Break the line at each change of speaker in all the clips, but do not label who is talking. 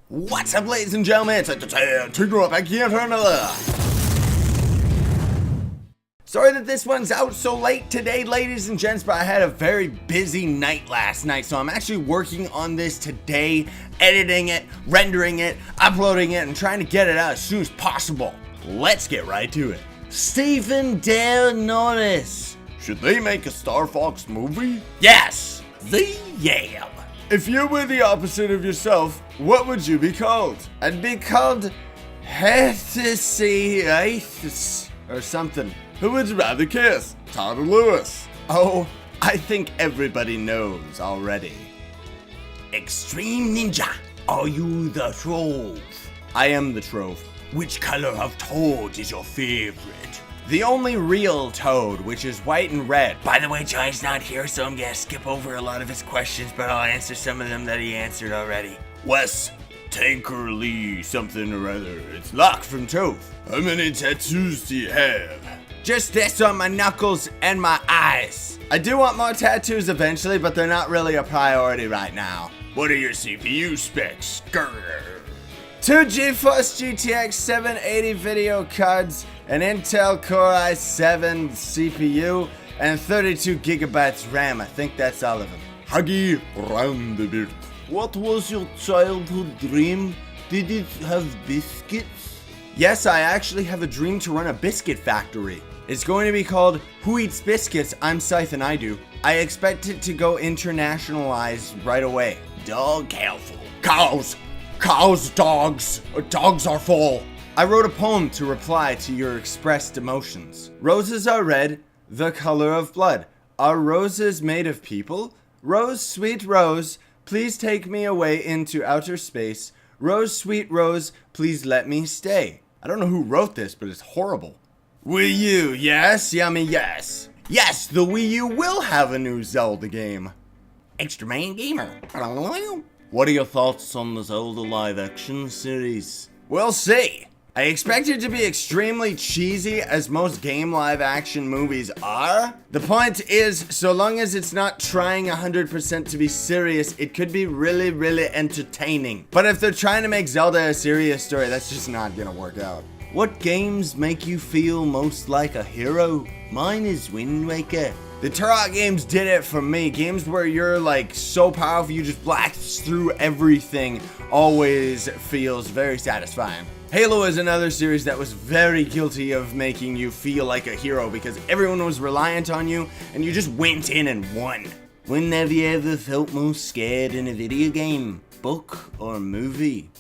What's up, ladies and gentlemen? It's Tigger back here for another. Sorry that this one's out so late today, ladies and gents, but I had a very busy night last night, so I'm actually working on this today, editing it, rendering it, uploading it, and trying to get it out as soon as possible. Let's get right to it. Stephen Dale Norris. Should they make a Star Fox movie? Yes! Yeah! If you were the opposite of yourself, what would you be called? I'd be called Scythe or something. Who would you rather kiss? Todd or Lewis? Oh, I think everybody knows already. Extreme Ninja, are you the trove? I am the trove. Which color of toad is your favorite? The only real toad, which is white and red. By the way, Johnny's not here, so I'm gonna skip over a lot of his questions, but I'll answer some of them that he answered already. Wes Tankerly something or other. It's Locke from Tove. How many tattoos do you have? Just this on my knuckles and my eyes. I do want more tattoos eventually, but they're not really a priority right now. What are your CPU specs? Grr. 2 GeForce GTX 780 video cards, an Intel Core i7 CPU, and 32 gigabytes RAM. I think that's all of them. Huggy Roundabout. What was your childhood dream? Did it have biscuits? Yes, I actually have a dream to run a biscuit factory. It's going to be called Who Eats Biscuits? I'm Scythe and I Do. I expect it to go internationalized right away. Dog careful. Cows! Cows, dogs! Dogs are full! I wrote a poem to reply to your expressed emotions. Roses are red, the color of blood. Are roses made of people? Rose, sweet rose, please take me away into outer space. Rose, sweet rose, please let me stay. I don't know who wrote this, but it's horrible. Wii U, yes, yummy, yes. Yes, the Wii U will have a new Zelda game. Extra Main Gamer. What are your thoughts on the Zelda live-action series? We'll see. I expect it to be extremely cheesy, as most game live-action movies are. The point is, so long as it's not trying 100% to be serious, it could be really, really entertaining. But if they're trying to make Zelda a serious story, that's just not gonna work out. What games make you feel most like a hero? Mine is Wind Waker. The Turok games did it for me. Games where you're like so powerful you just blast through everything always feels very satisfying. Halo is another series that was very guilty of making you feel like a hero because everyone was reliant on you and you just went in and won. When have you ever felt most scared in a video game? Book or movie?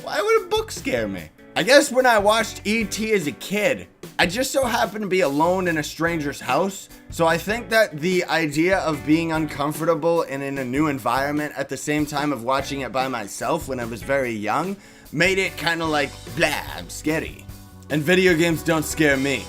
Why would a book scare me? I guess when I watched E.T. as a kid, I just so happened to be alone in a stranger's house, so I think that the idea of being uncomfortable and in a new environment at the same time of watching it by myself when I was very young made it kind of like, blah, I'm scary. And video games don't scare me,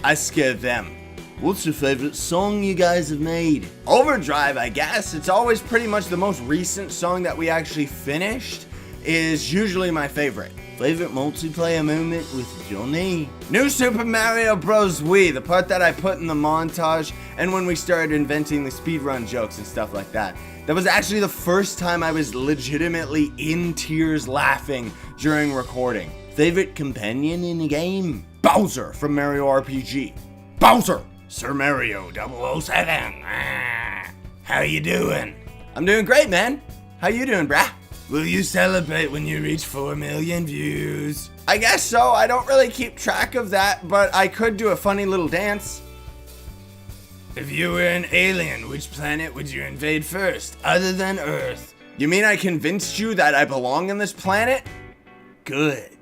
I scare them. What's your favorite song you guys have made? Overdrive, I guess. It's always pretty much the most recent song that we actually finished is usually my favorite. Favorite multiplayer moment with Johnny? New Super Mario Bros. Wii, the part that I put in the montage, and when we started inventing the speedrun jokes and stuff like that. That was actually the first time I was legitimately in tears laughing during recording. Favorite companion in the game? Bowser from Mario RPG. Bowser! Sir Mario 007. How you doing? I'm doing great, man. How you doing, brah? Will you celebrate when you reach 4 million views? I guess so. I don't really keep track of that, but I could do a funny little dance. If you were an alien, which planet would you invade first, other than Earth? You mean I convinced you that I belong on this planet? Good.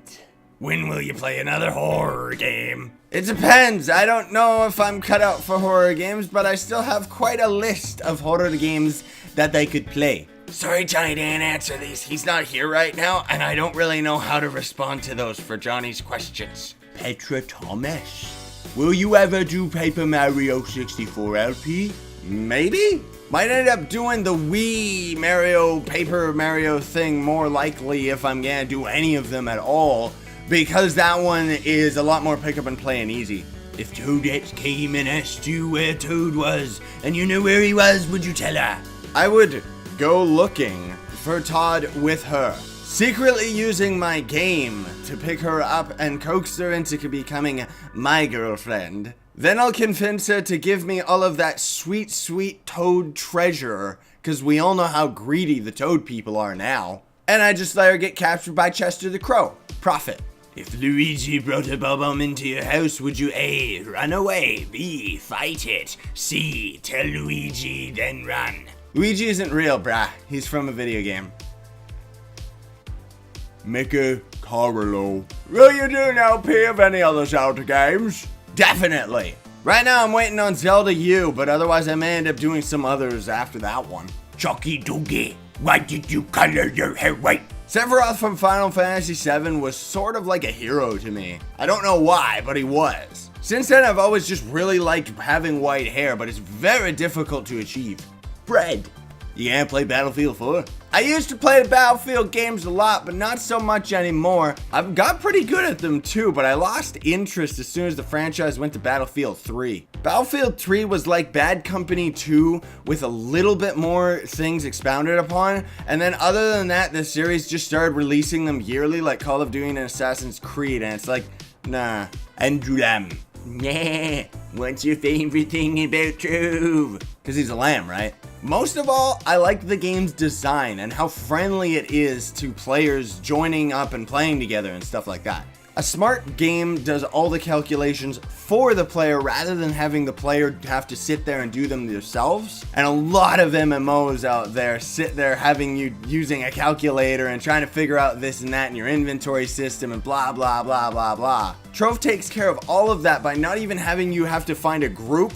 When will you play another horror game? It depends. I don't know if I'm cut out for horror games, but I still have quite a list of horror games that I could play. Sorry, Johnny didn't answer these. He's not here right now, and I don't really know how to respond to those for Johnny's questions. Petra Thomas. Will you ever do Paper Mario 64 LP? Maybe? Might end up doing the Wii Mario, Paper Mario thing more likely if I'm gonna do any of them at all, because that one is a lot more pick up and play and easy. If Toadette came and asked you where Toad was, and you knew where he was, would you tell her? I would go looking for Todd with her. secretly using my game to pick her up and coax her into becoming my girlfriend. Then I'll convince her to give me all of that sweet, sweet toad treasure, because we all know how greedy the toad people are now. And I just let her get captured by Chester the Crow. Profit. If Luigi brought a bomb into your house, would you A, run away, B, fight it, C, tell Luigi, then run? Luigi isn't real, brah. He's from a video game. Mickey Carlo. Will you do an LP of any other Zelda games? Definitely. Right now I'm waiting on Zelda U, but otherwise I may end up doing some others after that one. Chucky Doogie, why did you color your hair white? Sephiroth from Final Fantasy VII was sort of like a hero to me. I don't know why, but he was. Since then I've always just really liked having white hair, but it's very difficult to achieve. Bread. You can't play Battlefield 4? I used to play the Battlefield games a lot, but not so much anymore. I've got pretty good at them too, but I lost interest as soon as the franchise went to Battlefield 3. Battlefield 3 was like Bad Company 2 with a little bit more things expounded upon, and then other than that, the series just started releasing them yearly like Call of Duty and Assassin's Creed, and it's like, nah. Andrew Lamb. Nah, what's your favorite thing about Trove? Because he's a lamb, right? Most of all, I like the game's design and how friendly it is to players joining up and playing together and stuff like that. A smart game does all the calculations for the player rather than having the player have to sit there and do them themselves. And a lot of MMOs out there sit there having you using a calculator and trying to figure out this and that in your inventory system and blah, blah, blah, blah, blah. Trove takes care of all of that by not even having you have to find a group,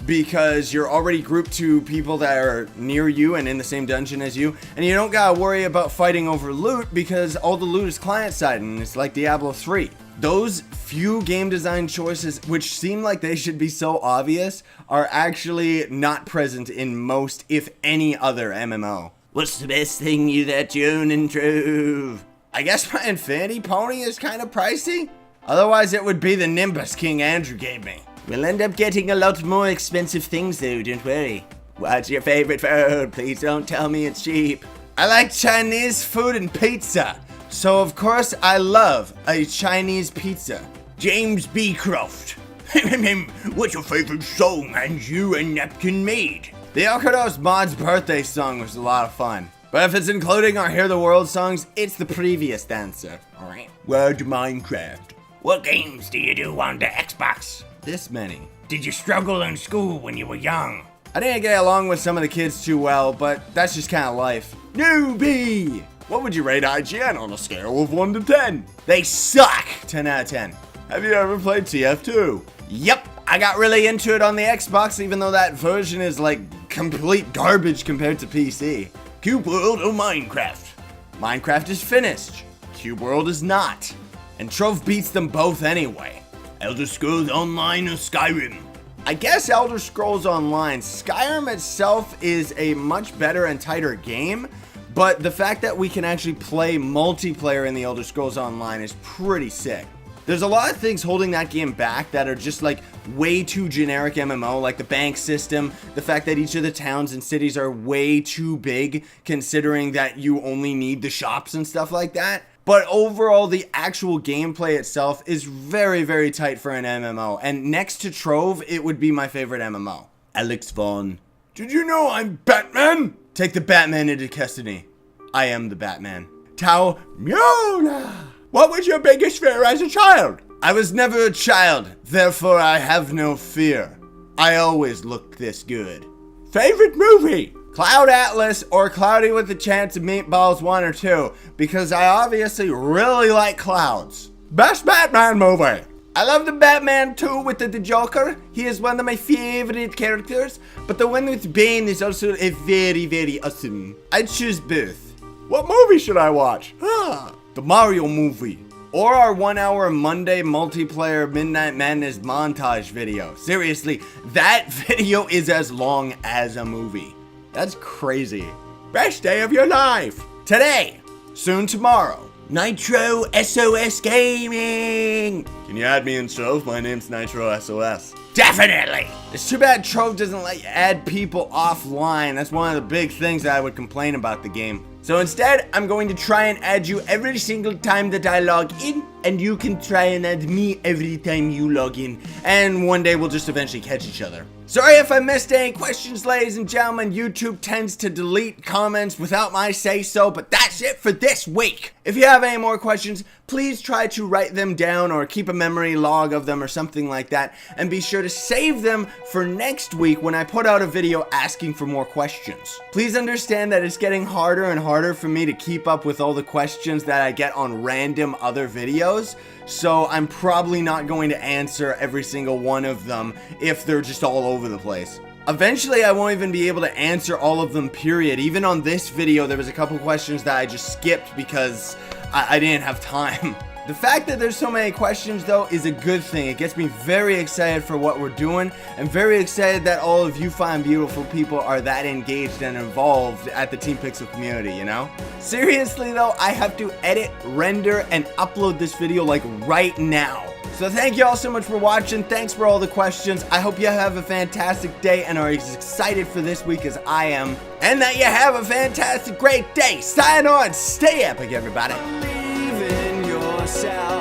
because you're already grouped to people that are near you and in the same dungeon as you, and you don't gotta worry about fighting over loot because all the loot is client-side and it's like Diablo 3. Those few game design choices, which seem like they should be so obvious, are actually not present in most, if any, other MMO. What's the best thing that you own in Trove? I guess my Infinity Pony is kind of pricey. Otherwise it would be the Nimbus King Andrew gave me. We'll end up getting a lot more expensive things though, don't worry. What's your favorite food? Please don't tell me it's cheap. I like Chinese food and pizza, so of course I love a Chinese pizza. James B. Croft. What's your favorite song and you and Napkin made? The Okados Mod's birthday song was a lot of fun. But if it's including our Hear the World songs, it's the previous answer. Alright. Word Minecraft. What games do you do on the Xbox? This many. Did you struggle in school when you were young? I didn't get along with some of the kids too well, but that's just kind of life. Newbie! What would you rate IGN on a scale of 1 to 10? They suck! 10 out of 10. Have you ever played TF2? Yep, I got really into it on the Xbox, even though that version is like complete garbage compared to PC. Cube World or Minecraft? Minecraft is finished. Cube World is not. And Trove beats them both anyway. Elder Scrolls Online or Skyrim? I guess Elder Scrolls Online. Skyrim itself is a much better and tighter game, but the fact that we can actually play multiplayer in the Elder Scrolls Online is pretty sick. There's a lot of things holding that game back that are just like way too generic MMO, like the bank system, the fact that each of the towns and cities are way too big considering that you only need the shops and stuff like that. But overall, the actual gameplay itself is very, very tight for an MMO. And next to Trove, it would be my favorite MMO. Alex Vaughn. Did you know I'm Batman? Take the Batman into custody. I am the Batman. Tao Myola. What was your biggest fear as a child? I was never a child, therefore I have no fear. I always looked this good. Favorite movie? Cloud Atlas or Cloudy with a Chance of Meatballs 1 or 2, because I obviously really like clouds. Best Batman movie? I love the Batman 2 with the Joker. He is one of my favorite characters, but the one with Bane is also a very, very awesome. I'd choose both. What movie should I watch? The Mario movie. Or our 1 hour Monday multiplayer Midnight Madness montage video. Seriously, that video is as long as a movie. That's crazy. Best day of your life. Today. Soon tomorrow. Nitro SOS Gaming. Can you add me in Trove? My name's Nitro SOS. Definitely. It's too bad Trove doesn't let you add people offline. That's one of the big things that I would complain about the game. So instead, I'm going to try and add you every single time that I log in, and you can try and add me every time you log in. And one day we'll just eventually catch each other. Sorry if I missed any questions, ladies and gentlemen. YouTube tends to delete comments without my say-so, but that's it for this week. If you have any more questions, please try to write them down or keep a memory log of them or something like that. And be sure to save them for next week when I put out a video asking for more questions. Please understand that it's getting harder and harder for me to keep up with all the questions that I get on random other videos. So I'm probably not going to answer every single one of them if they're just all over the place. Eventually, I won't even be able to answer all of them, period. Even on this video, there was a couple questions that I just skipped because I didn't have time. The fact that there's so many questions, though, is a good thing. It gets me very excited for what we're doing, and very excited that all of you fine, beautiful people are that engaged and involved at the Team Pixel community, you know? Seriously, though, I have to edit, render, and upload this video, like, right now. So thank you all so much for watching. Thanks for all the questions. I hope you have a fantastic day and are as excited for this week as I am. And that you have a fantastic, great day. Sign on. Stay epic, everybody.
Yourself.